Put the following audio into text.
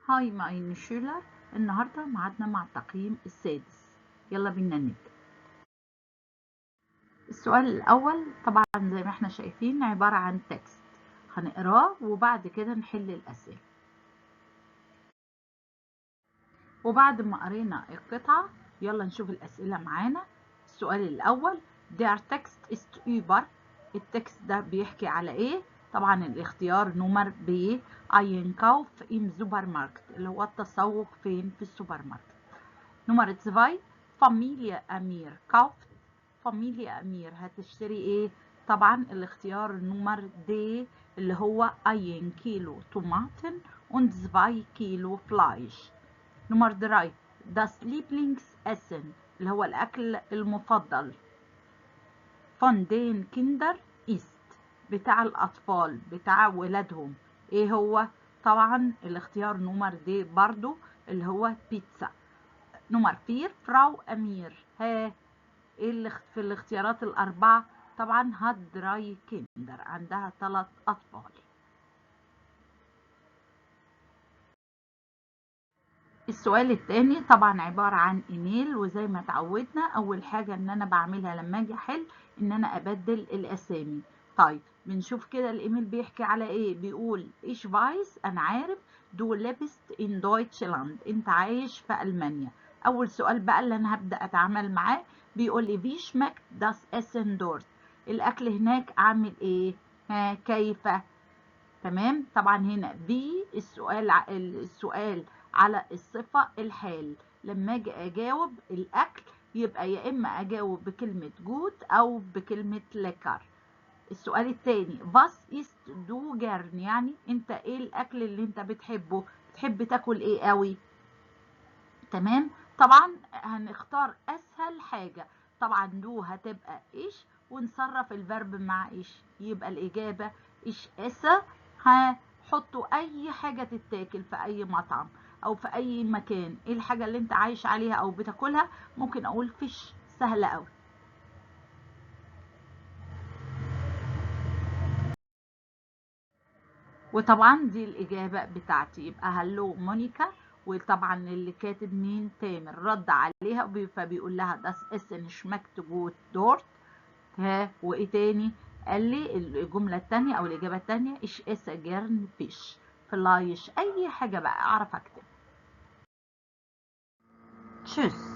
هاي ماين شولر. النهاردة معادنا مع التقييم السادس. يلا بينا نبدأ. السؤال الأول طبعا زي ما احنا شايفين عبارة عن تكست، هنقراه وبعد كده نحل الأسئلة. وبعد ما قرينا القطعة يلا نشوف الأسئلة معانا. السؤال الأول Der Text ist über. التكست ده بيحكي على ايه؟ طبعا الاختيار نمر ب Einkauf im Supermarkt اللي هو التسوق فين في السوبر ماركت. نمرة 2 Familie أمير kauft. Familie أمير هتشتري ايه؟ طبعا الاختيار نمر د اللي هو 1 كيلو طماطم und 2 كيلو فلايش. نمرة 3 das Lieblingsessen اللي هو الأكل المفضل von den Kindern ist بتاع الأطفال بتاع ولادهم ايه هو؟ طبعا الاختيار نمر د برضو اللي هو بيتزا. نمر 4 فراو أمير ها ايه اللي في الاختيارات الأربعة؟ طبعا هات دراي كيندر عندها 3 أطفال. السؤال التاني طبعا عبارة عن ايميل، وزي ما اتعودنا اول حاجة ان انا بعملها لما اجي احل ان انا ابدل الاسامي. طيب بنشوف كده الايميل بيحكي على ايه. بيقول ايش فايس انا عارف دو لبست ان دويتشلاند انت عايش في المانيا. اول سؤال بقى اللي انا هبدأ اتعامل معاه بيقول لي في شمكت داس اسن دورت الاكل هناك عامل ايه؟ ها كيف؟ تمام. طبعا هنا في السؤال على الصفة الحال. لما اجي اجاوب الاكل يبقى يا اما اجاوب بكلمة جوت او بكلمة لكر. السؤال التاني was ist du gern يعني انت ايه الاكل اللي انت بتحبه؟ بتحب تاكل ايه قوي؟ تمام. طبعا هنختار اسهل حاجة. طبعا دو هتبقى ايش ونصرف الفرب مع ايش يبقى الاجابة ايش اسا. هحطوا اي حاجة تتاكل في اي مطعم او في اي مكان. ايه الحاجة اللي انت عايش عليها او بتاكلها؟ ممكن اقول فيش. سهلة قوي. وطبعا دي الإجابة بتاعتي يبقى هلو مونيكا. وطبعا اللي كاتب مين؟ تامر رد عليها فبيقول لها das Essen schmeckt gut dort. ها وإيه تاني؟ قال لي الجملة التانية أو الإجابة التانية ich esse gern fish فلايش أي حاجة بقى أعرف أكتب. تشوس.